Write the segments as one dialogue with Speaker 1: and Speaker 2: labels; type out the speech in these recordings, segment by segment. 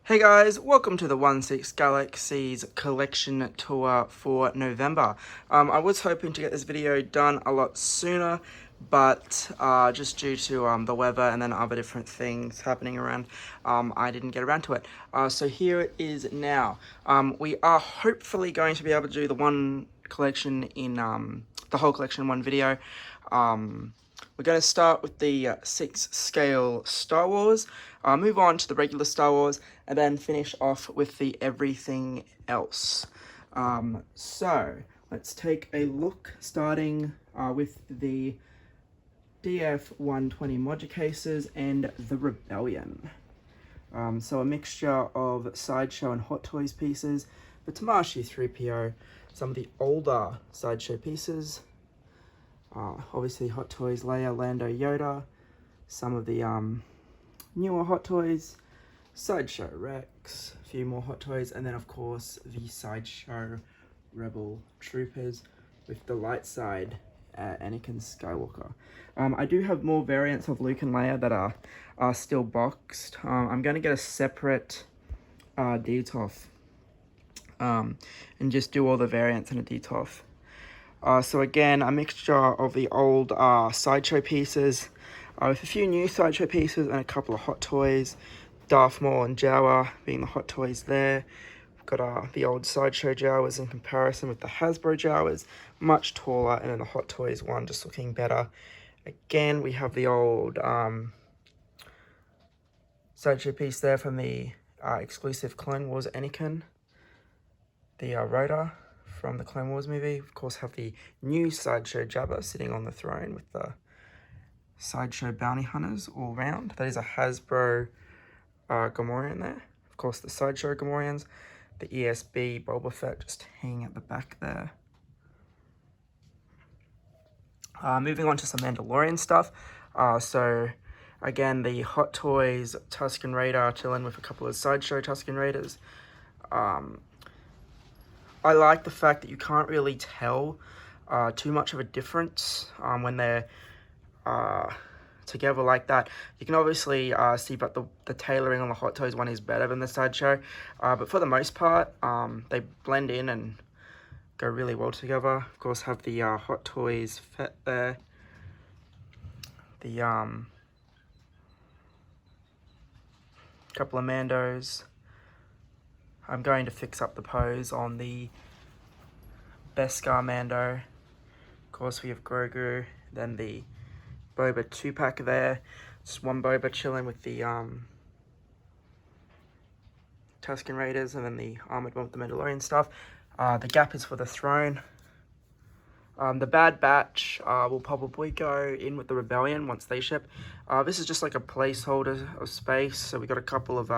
Speaker 1: Hey guys, welcome to the 1/6 Galaxies collection tour for November. I was hoping to get this video done a lot sooner, but just due to the weather and then other different things happening around, I didn't get around to it. So here it is now. We are hopefully going to be able to do the whole collection in one video. We're going to start with the 6 scale Star Wars, move on to the regular Star Wars, and then finish off with the everything else. So let's take a look, starting with the DF-120 module cases and the Rebellion. So a mixture of Sideshow and Hot Toys pieces, the Tamashii 3PO, some of the older Sideshow pieces, obviously Hot Toys Leia, Lando, Yoda, some of the newer Hot Toys, Sideshow Rex, a few more Hot Toys, and then of course the Sideshow Rebel Troopers with the light side Anakin Skywalker. I do have more variants of Luke and Leia that are still boxed. I'm going to get a separate DTOF and just do all the variants in a DTOF. So again, a mixture of the old Sideshow pieces with a few new Sideshow pieces and a couple of Hot Toys. Darth Maul and Jawa being the Hot Toys there. We've got the old Sideshow Jawas in comparison with the Hasbro Jawas, much taller, and then the Hot Toys one just looking better. Again, we have the old Sideshow piece there from the exclusive Clone Wars Anakin, the Rhoda from the Clone Wars movie. Of course, have the new Sideshow Jabba sitting on the throne with the Sideshow bounty hunters all round. That is a Hasbro Gamorrean there. Of course, the Sideshow Gamorreans, the ESB Boba Fett just hanging at the back there. Moving on to some Mandalorian stuff. So again, the Hot Toys Tusken Raider chilling with a couple of Sideshow Tusken Raiders. I like the fact that you can't really tell too much of a difference when they're together like that. You can obviously see, but the tailoring on the Hot Toys one is better than the Sideshow. But for the most part, they blend in and go really well together. Of course, have the Hot Toys Fett there. The couple of Mandos. I'm going to fix up the pose on the Beskar Mando. Of course, we have Grogu, then the Boba 2-pack there. Just one Boba chilling with the Tusken Raiders, and then the Armored One with the Mandalorian stuff. The gap is for the throne. The Bad Batch will probably go in with the Rebellion once they ship. This is just like a placeholder of space. So we got a couple of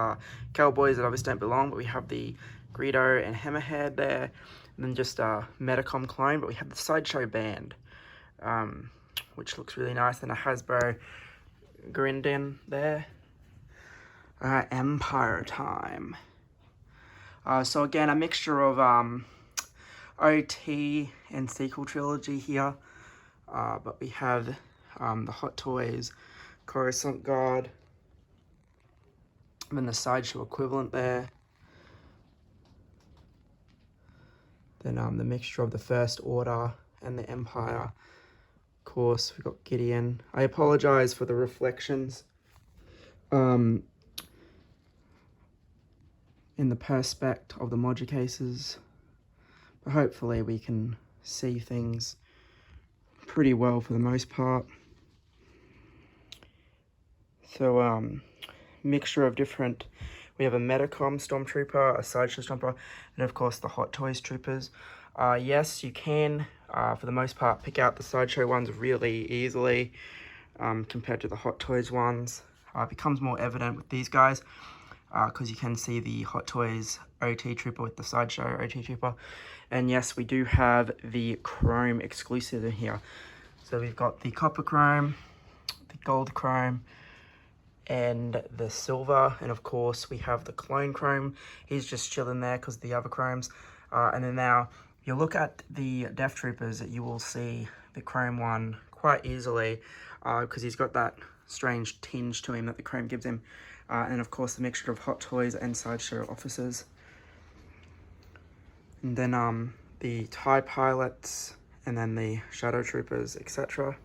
Speaker 1: Cowboys that obviously don't belong, but we have the Greedo and Hammerhead there. And then just a Metacom clone, but we have the Sideshow Band, which looks really nice. And a Hasbro Grindin there. Empire time. So again, a mixture of OT and sequel trilogy here, but we have the Hot Toys Coruscant Guard, and then the Sideshow equivalent there. Then the mixture of the First Order and the Empire. Of course, we've got Gideon. I apologize for the reflections in the perspect of the module cases. But hopefully we can see things pretty well for the most part. So, mixture of different, we have a Metacom Stormtrooper, a Sideshow Stormtrooper, and of course the Hot Toys Troopers. Yes, you can, for the most part, pick out the Sideshow ones really easily compared to the Hot Toys ones. It becomes more evident with these guys because you can see the Hot Toys OT Trooper with the Sideshow OT Trooper. And yes, we do have the Chrome exclusive in here. So we've got the Copper Chrome, the Gold Chrome, and the Silver. And of course, we have the Clone Chrome. He's just chilling there because of the other Chromes. And then now, if you look at the Death Troopers, you will see the Chrome one quite easily because he's got that strange tinge to him that the Chrome gives him. and of course the mixture of Hot Toys and Sideshow officers. And then the TIE pilots, and then the Shadow Troopers, etc.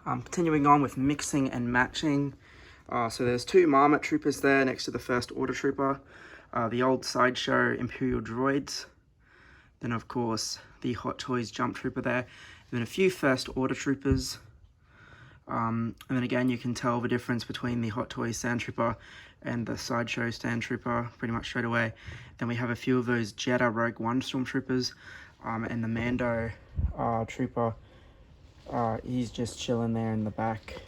Speaker 1: Continuing on with mixing and matching. So there's 2 Marmot Troopers there next to the First Order Trooper. The old Sideshow Imperial Droids. Then of course the Hot Toys Jump Trooper there. And then a few First Order Troopers. And then again you can tell the difference between the Hot Toys Sand Trooper and the Sideshow Sand Trooper pretty much straight away. Then we have a few of those Jedha Rogue One Stormtroopers, and the Mando Trooper. He's just chilling there in the back.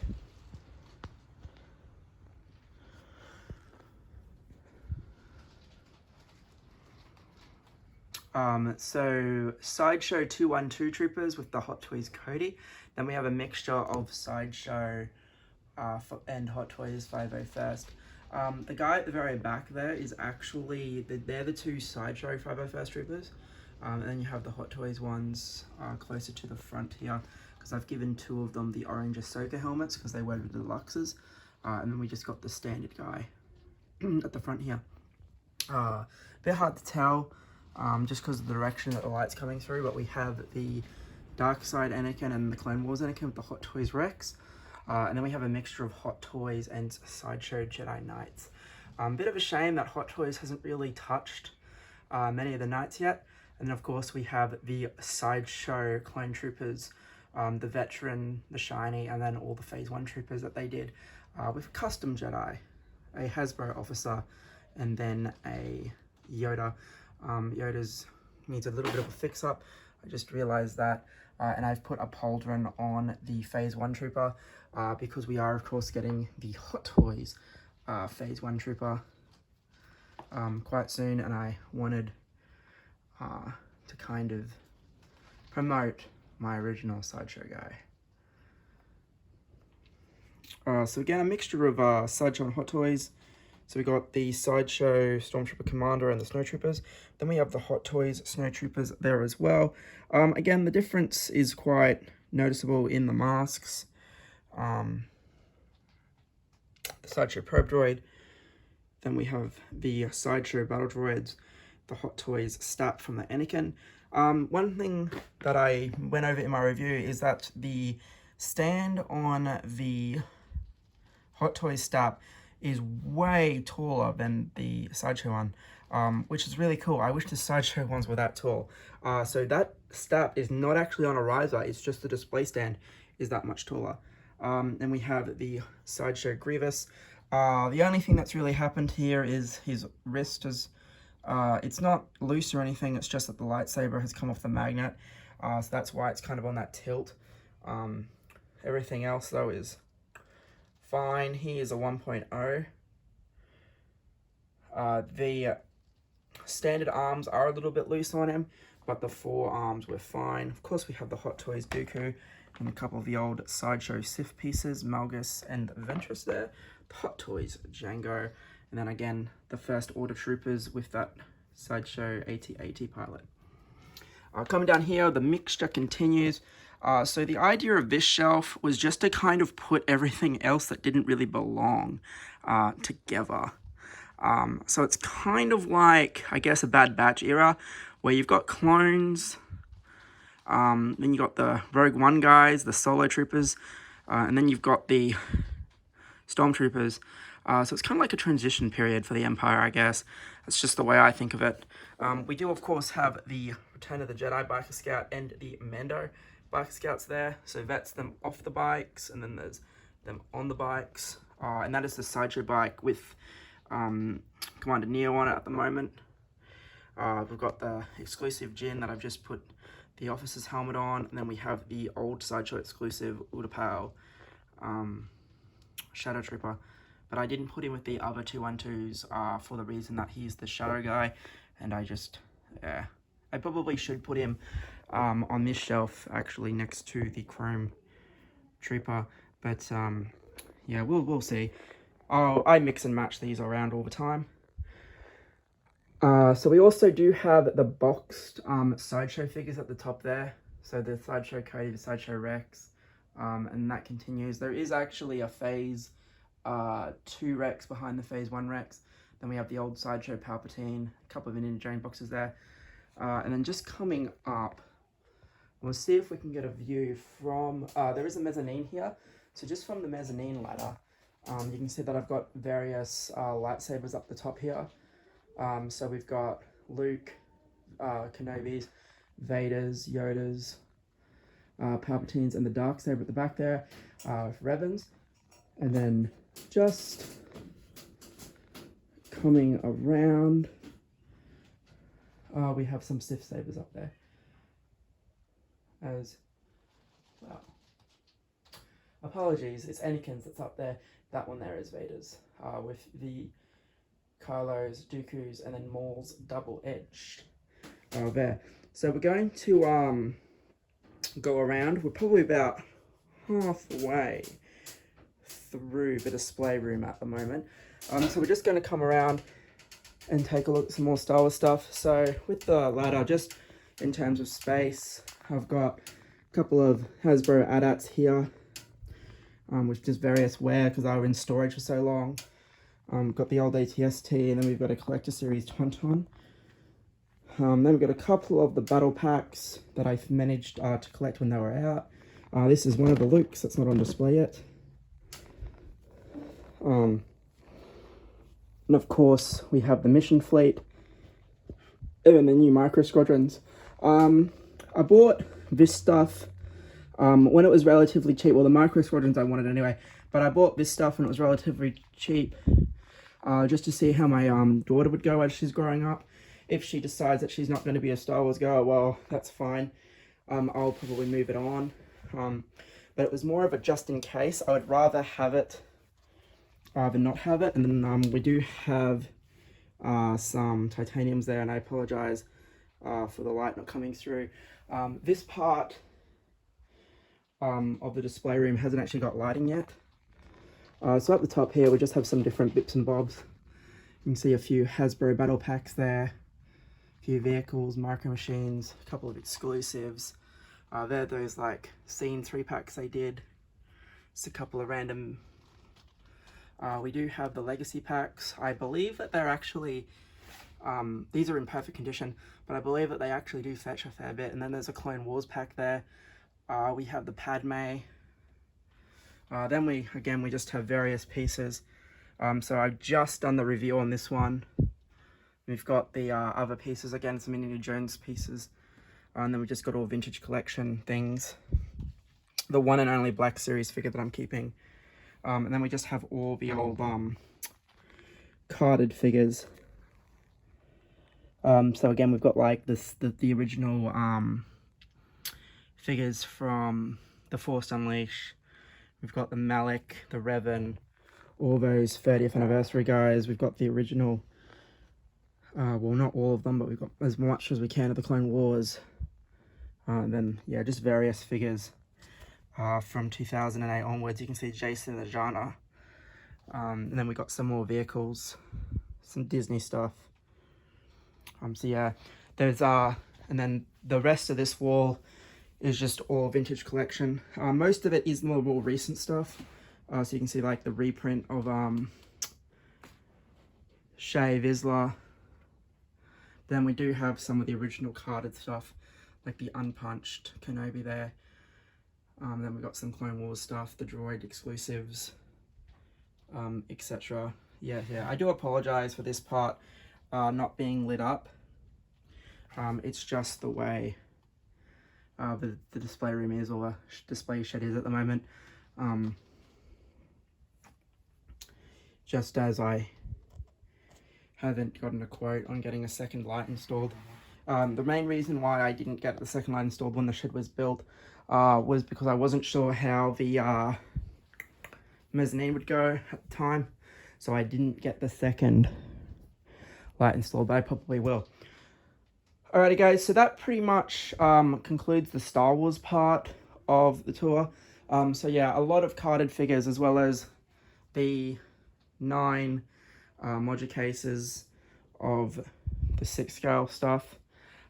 Speaker 1: So Sideshow 212 Troopers with the Hot Toys Cody. Then we have a mixture of Sideshow and Hot Toys 501st. The guy at the very back there is actually, they're the 2 Sideshow 501st Troopers. And then you have the Hot Toys ones closer to the front here, because I've given 2 of them the orange Ahsoka helmets because they were the deluxes. And then we just got the standard guy at the front here. A bit hard to tell just because of the direction that the light's coming through, but we have the Dark Side Anakin and the Clone Wars Anakin with the Hot Toys Rex. And then we have a mixture of Hot Toys and Sideshow Jedi Knights. Bit of a shame that Hot Toys hasn't really touched many of the Knights yet. And then of course we have the Sideshow Clone Troopers, the Veteran, the Shiny, and then all the Phase 1 Troopers that they did with Custom Jedi, a Hasbro officer, and then a Yoda. Yoda's needs a little bit of a fix-up. I just realized that. And I've put a pauldron on the Phase 1 Trooper because we are, of course, getting the Hot Toys Phase 1 Trooper quite soon, and I wanted to kind of promote my original Sideshow guy. So again, a mixture of Sideshow and Hot Toys. So we got the Sideshow Stormtrooper Commander and the Snowtroopers. Then we have the Hot Toys Snowtroopers there as well. Again, the difference is quite noticeable in the masks. The Sideshow Probe Droid. Then we have the Sideshow Battle Droids, the Hot Toys Stat from the Anakin. One thing that I went over in my review is that the stand on the Hot Toys Stat is way taller than the Sideshow one, which is really cool. I wish the Sideshow ones were that tall. So that stat is not actually on a riser, it's just the display stand is that much taller. And we have the Sideshow Grievous. The only thing that's really happened here is his wrist is, it's not loose or anything, it's just that the lightsaber has come off the magnet. So that's why it's kind of on that tilt. Everything else though is fine. He is a 1.0. The standard arms are a little bit loose on him, but the forearms were fine. Of course, we have the Hot Toys Dooku and a couple of the old Sideshow Sith pieces, Malgus and Ventress there. The Hot Toys Django, and then again, the First Order Troopers with that Sideshow AT-AT pilot. Coming down here, the mixture continues. So the idea of this shelf was just to kind of put everything else that didn't really belong together. So it's kind of like, I guess, a Bad Batch era, where you've got clones, then you got the Rogue One guys, the Solo Troopers, and then you've got the Stormtroopers. So it's kind of like a transition period for the Empire, I guess. That's just the way I think of it. We do, of course, have the Return of the Jedi Biker Scout and the Mando Biker Scouts there. So that's them off the bikes, and then there's them on the bikes. And that is the Sideshow bike with Commander Neo on it at the moment. We've got the exclusive Jin that I've just put the officer's helmet on, and then we have the old Sideshow exclusive Utapau Shadow Trooper. But I didn't put him with the other 212s for the reason that he's the Shadow guy, and I just, yeah. I probably should put him on this shelf, actually, next to the Chrome Trooper, but yeah, we'll see. I mix and match these around all the time. So we also do have the boxed Sideshow figures at the top there. So the Sideshow Cody, the Sideshow Rex, and that continues. There is actually a Phase 2 Rex behind the Phase 1 Rex. Then we have the old Sideshow Palpatine, a couple of Indiana boxes there. And then just coming up, we'll see if we can get a view from, there is a mezzanine here. So just from the mezzanine ladder, you can see that I've got various lightsabers up the top here. So we've got Luke, Kenobi's, Vader's, Yoda's, Palpatine's, and the Darksaber at the back there with Revan's. And then just coming around, we have some Sith sabers up there as well. Apologies, it's Anakin's that's up there. That one there is Vader's, with the Kylo's, Dooku's, and then Maul's double-edged there. So we're going to go around. We're probably about halfway through the display room at the moment. So we're just going to come around and take a look at some more Star Wars stuff. So with the ladder, just in terms of space, I've got a couple of Hasbro AT-ATs here, with just various wear because they were in storage for so long. Got the old ATST, and then we've got a Collector Series Tauntaun. Then we've got a couple of the battle packs that I've managed to collect when they were out. This is one of the Lukes that's not on display yet. And of course, we have the Mission Fleet and the new Micro Squadrons. I bought this stuff when it was relatively cheap. Well, the Micro Squadrons I wanted anyway, but I bought this stuff when it was relatively cheap, just to see how my daughter would go as she's growing up. If she decides that she's not going to be a Star Wars girl, well, that's fine. I'll probably move it on. But it was more of a just in case. I would rather have it than not have it. And then we do have some titaniums there, and I apologize for the light not coming through. This part of the display room hasn't actually got lighting yet. So at the top here, we just have some different bits and bobs. You can see a few Hasbro battle packs there, a few vehicles, micro machines, a couple of exclusives. They're those like scene 3-packs they did. Just a couple of random. We do have the legacy packs. I believe that they're actually, these are in perfect condition, but I believe that they actually do fetch a fair bit. And then there's a Clone Wars pack there. We have the Padme. Then we just have various pieces. So I've just done the review on this one. We've got the other pieces, again, some Indiana Jones pieces. And then we just got all vintage collection things. The one and only Black Series figure that I'm keeping. And then we just have all the old carded figures. So again, we've got like the original figures from The Force Unleashed. We've got the Malik, the Revan, all those 30th anniversary guys. We've got the original, well, not all of them, but we've got as much as we can of the Clone Wars. And then, yeah, just various figures from 2008 onwards. You can see Jason and Ajana. And then we got some more vehicles, some Disney stuff. So yeah, there's, and then the rest of this wall is just all vintage collection. Most of it is more recent stuff. So you can see like the reprint of Shay Vizsla. Then we do have some of the original carded stuff, like the unpunched Kenobi there. Then we got some Clone Wars stuff, the droid exclusives, etc. Yeah, I do apologize for this part not being lit up. It's just the way the display room is, or the display shed is at the moment. Just as I haven't gotten a quote on getting a second light installed. The main reason why I didn't get the second light installed when the shed was built was because I wasn't sure how the mezzanine would go at the time. So I didn't get the second light installed, but I probably will. Alrighty guys, so that pretty much concludes the Star Wars part of the tour. So yeah, a lot of carded figures, as well as the 9 modular cases of the 6 scale stuff.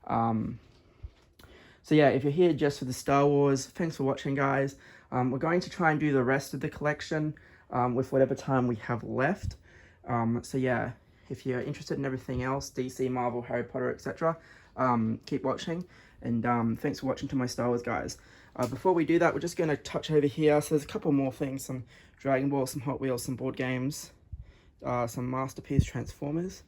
Speaker 1: So yeah, if you're here just for the Star Wars, thanks for watching guys. We're going to try and do the rest of the collection with whatever time we have left. So yeah, if you're interested in everything else, DC, Marvel, Harry Potter, etc., keep watching. And thanks for watching to my Star Wars guys. Before we do that, we're just going to touch over here. So there's a couple more things, some Dragon Ball, some Hot Wheels, some board games, some Masterpiece Transformers.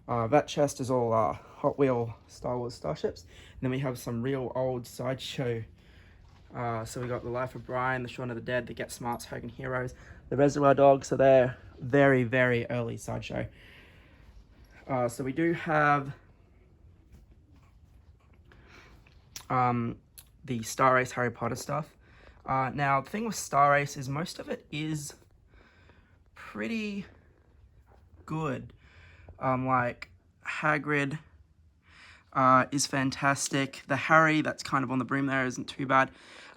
Speaker 1: That chest is all Hot Wheel Star Wars starships. And then we have some real old Sideshow. So we got the Life of Brian, the Shaun of the Dead, the Get Smarts, Hogan Heroes, the Reservoir Dogs. So they're very, very early Sideshow. So we do have the Star Race Harry Potter stuff. Now, the thing with Star Race is most of it is pretty good. Like Hagrid is fantastic. The Harry that's kind of on the brim there isn't too bad.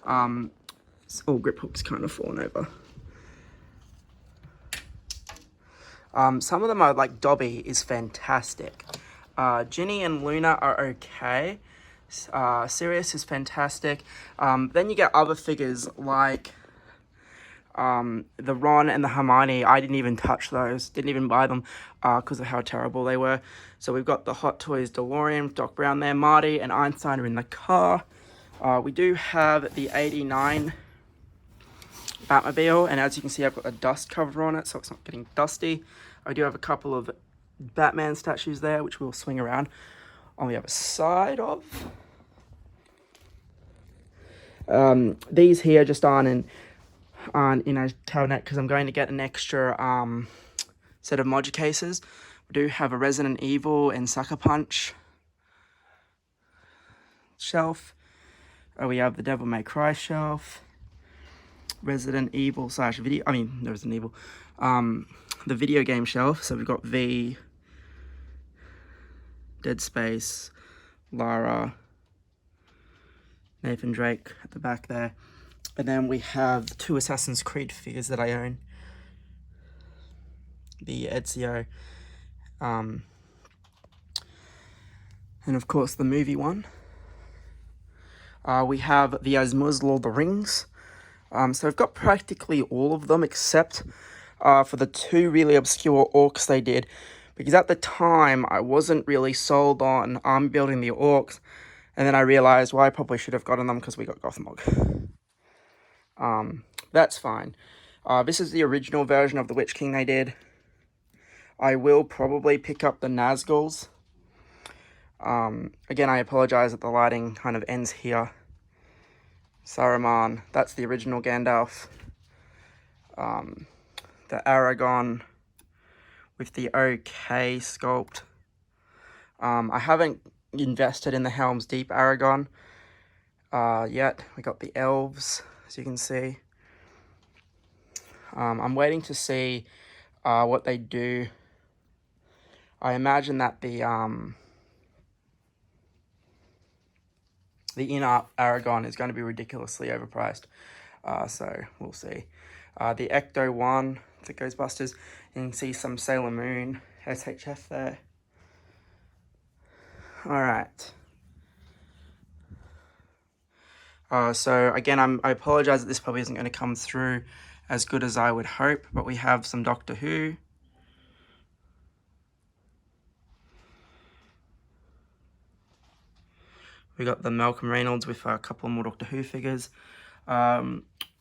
Speaker 1: Grip hook's kind of fallen over. Some of them are like Dobby is fantastic. Ginny and Luna are okay. Sirius is fantastic. Then you get other figures like the Ron and the Hermione. I didn't even touch those, didn't even buy them because of how terrible they were. So we've got the Hot Toys DeLorean, Doc Brown there, Marty and Einstein are in the car. We do have the 89 Batmobile, and as you can see I've got a dust cover on it so it's not getting dusty. I do have a couple of Batman statues there which we'll swing around on the other side of. These here just aren't in a cabinet because I'm going to get an extra set of module cases. We do have a Resident Evil and Sucker Punch shelf. We have the Devil May Cry shelf. Resident Evil / video, no Resident Evil. The video game shelf. So we've got V, Dead Space, Lara, Nathan Drake at the back there. And then we have the 2 Assassin's Creed figures that I own. The Ezio. And of course the movie one. We have the Asmuz Lord of the Rings. So I've got practically all of them except for the 2 really obscure orcs they did. Because at the time, I wasn't really sold on building the orcs. And then I realized, well, I probably should have gotten them because we got Gothmog. That's fine. This is the original version of the Witch King they did. I will probably pick up the Nazguls. Again, I apologize that the lighting kind of ends here. Saruman, that's the original Gandalf. The Aragon with the OK sculpt. I haven't invested in the Helm's Deep Aragon yet. We got the elves, as you can see. I'm waiting to see what they do. I imagine that the inner Aragon is going to be ridiculously overpriced. So we'll see. The Ecto 1, the Ghostbusters. You can see some Sailor Moon SHF there. Alright. So again, I apologize that this probably isn't going to come through as good as I would hope, but we have some Doctor Who. We got the Malcolm Reynolds with a couple more Doctor Who figures.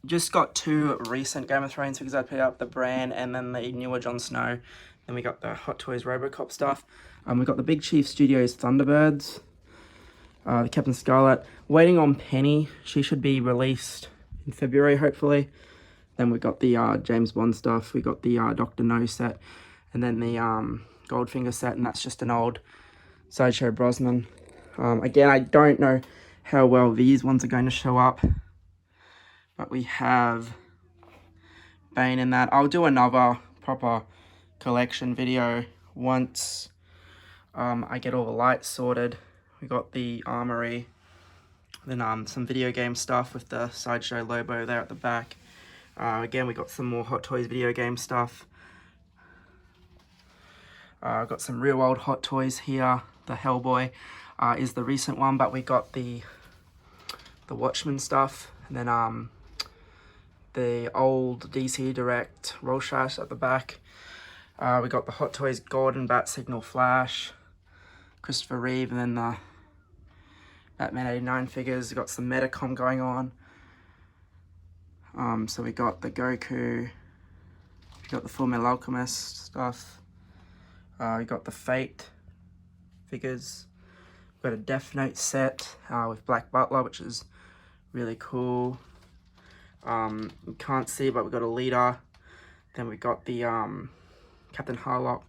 Speaker 1: Just got 2 recent Game of Thrones figures I picked up, the Bran and then the newer Jon Snow. Then we got the Hot Toys Robocop stuff. We got the Big Chief Studios Thunderbirds. The Captain Scarlet. Waiting on Penny. She should be released in February, hopefully. Then we got the James Bond stuff. We got the Dr. No set. And then the Goldfinger set, and that's just an old Sideshow Brosnan. Again, I don't know how well these ones are going to show up. But we have Bane in that. I'll do another proper collection video once I get all the lights sorted. We got the armory. Then some video game stuff with the Sideshow Lobo there at the back. Again, we got some more Hot Toys video game stuff. Got some real old Hot Toys here. The Hellboy is the recent one, but we got the Watchmen stuff. And then the old DC Direct Rorschach at the back. We got the Hot Toys Golden Bat Signal Flash, Christopher Reeve, and then the Batman 89 figures. We got some Metacom going on. So we got the Goku, we got the Fullmetal Alchemist stuff. We got the Fate figures. We got a Death Note set with Black Butler, which is really cool. You can't see, but we got a leader. Then we got the Captain Harlock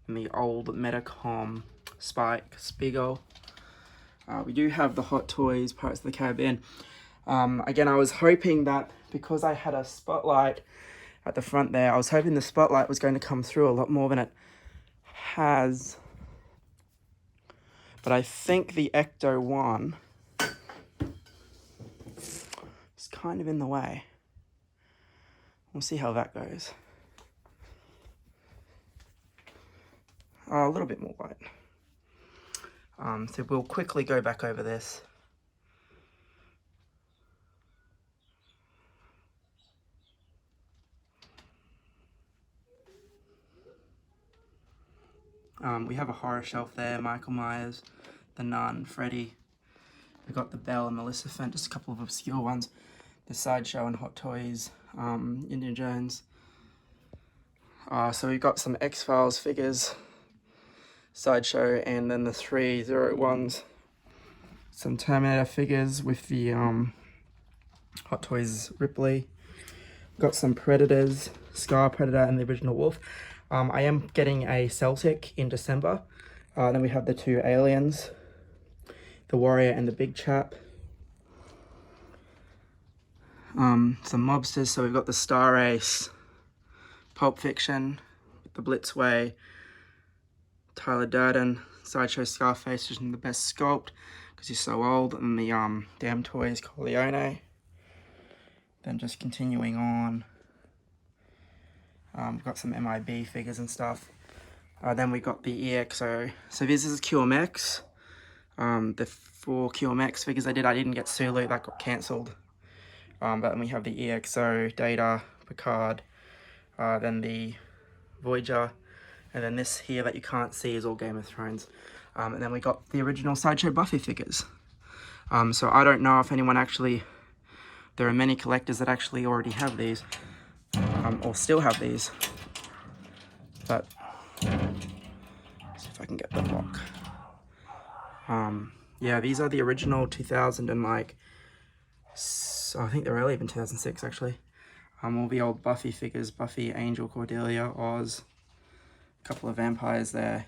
Speaker 1: and the old Metacom Spike Spiegel. We do have the Hot Toys Pirates of the Caribbean. Again, I was hoping that because I had a spotlight at the front there, I was hoping the spotlight was going to come through a lot more than it has. But I think the Ecto 1 is kind of in the way. We'll see how that goes. A little bit more light. So we'll quickly go back over this. We have a horror shelf there, Michael Myers, the Nun, Freddy. We've got the Belle and Maleficent, just a couple of obscure ones. The Sideshow and Hot Toys, Indiana Jones. So we've got some X-Files figures, Sideshow, and then the 301s. Some Terminator figures with the Hot Toys Ripley. Got some Predators, Scar Predator and the original Wolf. I am getting a Celtic in December. Then we have the 2 Aliens, the Warrior and the Big Chap. Some mobsters, so we've got the Star Ace, Pulp Fiction, the Blitzway, Tyler Durden, Sideshow Scarface, which is the best sculpt because he's so old, and the Damn Toys Corleone. Then just continuing on, we've got some MIB figures and stuff. Then we got the EXO. So this is QMX. The 4 QMX figures I didn't get Sulu, that got cancelled. But then we have the EXO, Data, Picard, then the Voyager, and then this here that you can't see is all Game of Thrones. And then we got the original Sideshow Buffy figures. So I don't know if anyone actually, there are many collectors that actually already have these, or still have these. But, see if I can get the lock. Yeah, these are the original 2000 and like, so I think they're early, even 2006 actually. All the old Buffy figures, Buffy, Angel, Cordelia, Oz, a couple of vampires there.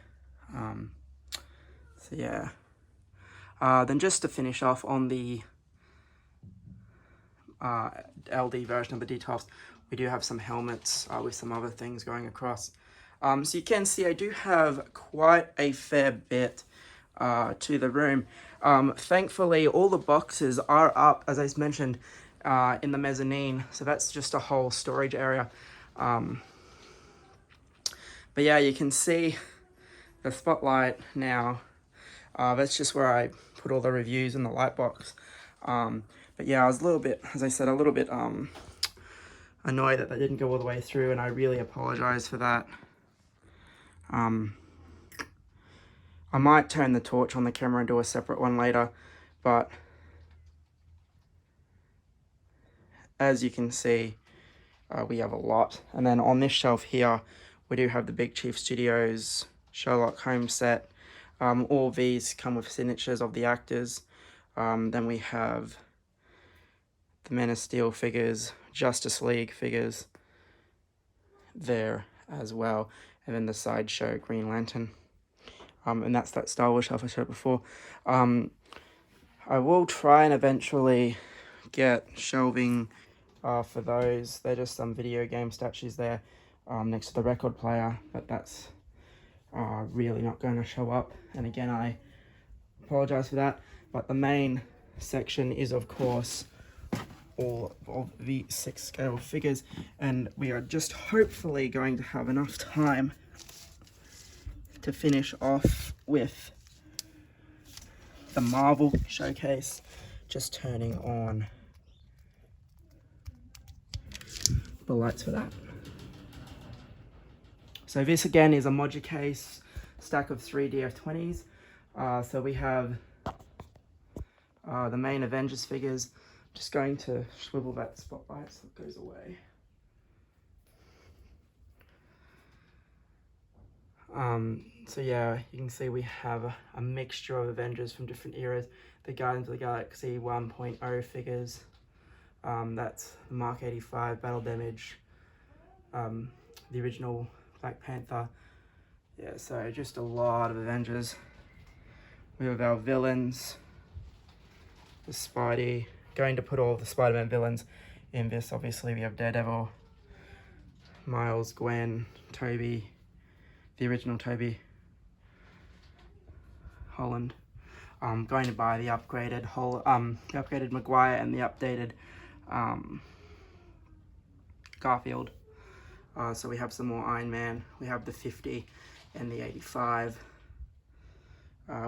Speaker 1: So yeah. Then just to finish off on the LD version of the D-Tops, we do have some helmets with some other things going across. So you can see I do have quite a fair bit to the room. Thankfully, all the boxes are up, as I mentioned, in the mezzanine. So that's just a whole storage area. But yeah, you can see the spotlight now. That's just where I put all the reviews in the light box. But yeah, I was a little bit, as I said, a little bit annoyed that they didn't go all the way through, and I really apologize for that. I might turn the torch on the camera and do a separate one later, but as you can see, we have a lot. And then on this shelf here, we do have the Big Chief Studios Sherlock Holmes set. All these come with signatures of the actors. Then we have the Men of Steel figures, Justice League figures there as well. And then the Sideshow Green Lantern. And that's that Star Wars shelf I showed before. I will try and eventually get shelving for those. They're just some video game statues there next to the record player, but that's really not going to show up. And again, I apologize for that. But the main section is, of course, all of the 6-scale figures, and we are just hopefully going to have enough time to finish off with the Marvel showcase. Just turning on the lights for that. So this again is a modular case, stack of 3 DF20s. So we have the main Avengers figures. Just going to swivel that spotlight so it goes away. So yeah, you can see we have a mixture of Avengers from different eras. The Guardians of the Galaxy 1.0 figures. That's the Mark 85 Battle Damage. The original Black Panther. Yeah, so just a lot of Avengers. We have our villains. The Spidey. Going to put all of the Spider-Man villains in this. Obviously we have Daredevil, Miles, Gwen, Toby, the original Toby, Holland. I'm going to buy the upgraded Maguire and the updated Garfield. So we have some more Iron Man. We have the 50 and the 85.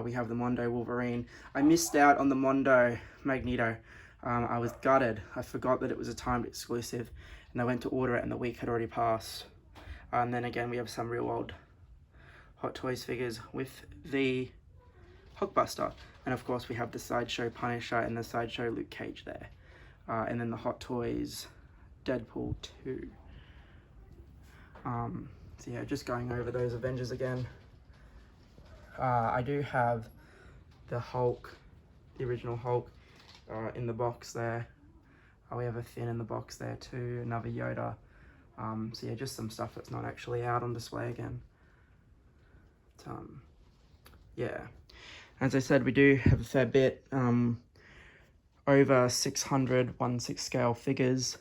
Speaker 1: We have the Mondo Wolverine. I missed out on the Mondo Magneto. I was gutted. I forgot that it was a timed exclusive, and I went to order it and the week had already passed. And then again, we have some real old Hot Toys figures with the Hulkbuster. And of course, we have the Sideshow Punisher and the Sideshow Luke Cage there. And then the Hot Toys Deadpool 2. So yeah, just going over those Avengers again. I do have the Hulk, the original Hulk, in the box there. We have a Finn in the box there too, another Yoda. So yeah, just some stuff that's not actually out on display again. But, yeah, as I said, we do have a fair bit, over 600 1/6 scale figures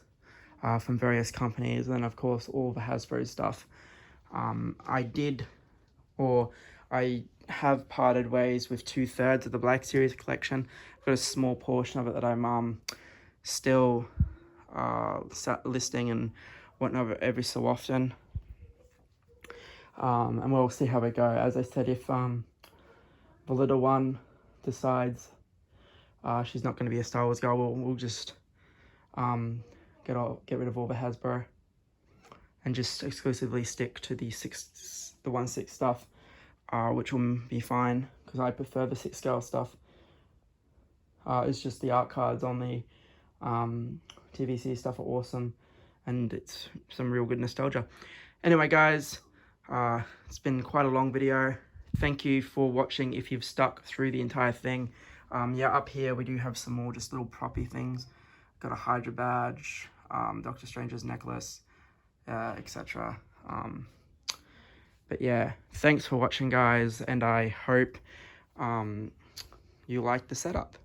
Speaker 1: from various companies, and of course all the Hasbro stuff. I have parted ways with 2/3 of the Black Series collection. I've got a small portion of it that I'm still listing and whatnot every so often. And we'll see how we go. As I said, if the little one decides she's not going to be a Star Wars girl, we'll just get rid of all the Hasbro and just exclusively stick to the 1/6 stuff, which will be fine because I prefer the 6 scale stuff. It's just the art cards on the TVC stuff are awesome, and it's some real good nostalgia. Anyway, guys, it's been quite a long video. Thank you for watching if you've stuck through the entire thing. Yeah, up here we do have some more just little proppy things. Got a Hydra badge, Doctor Strange's necklace, etc. But yeah, thanks for watching, guys, and I hope you like the setup.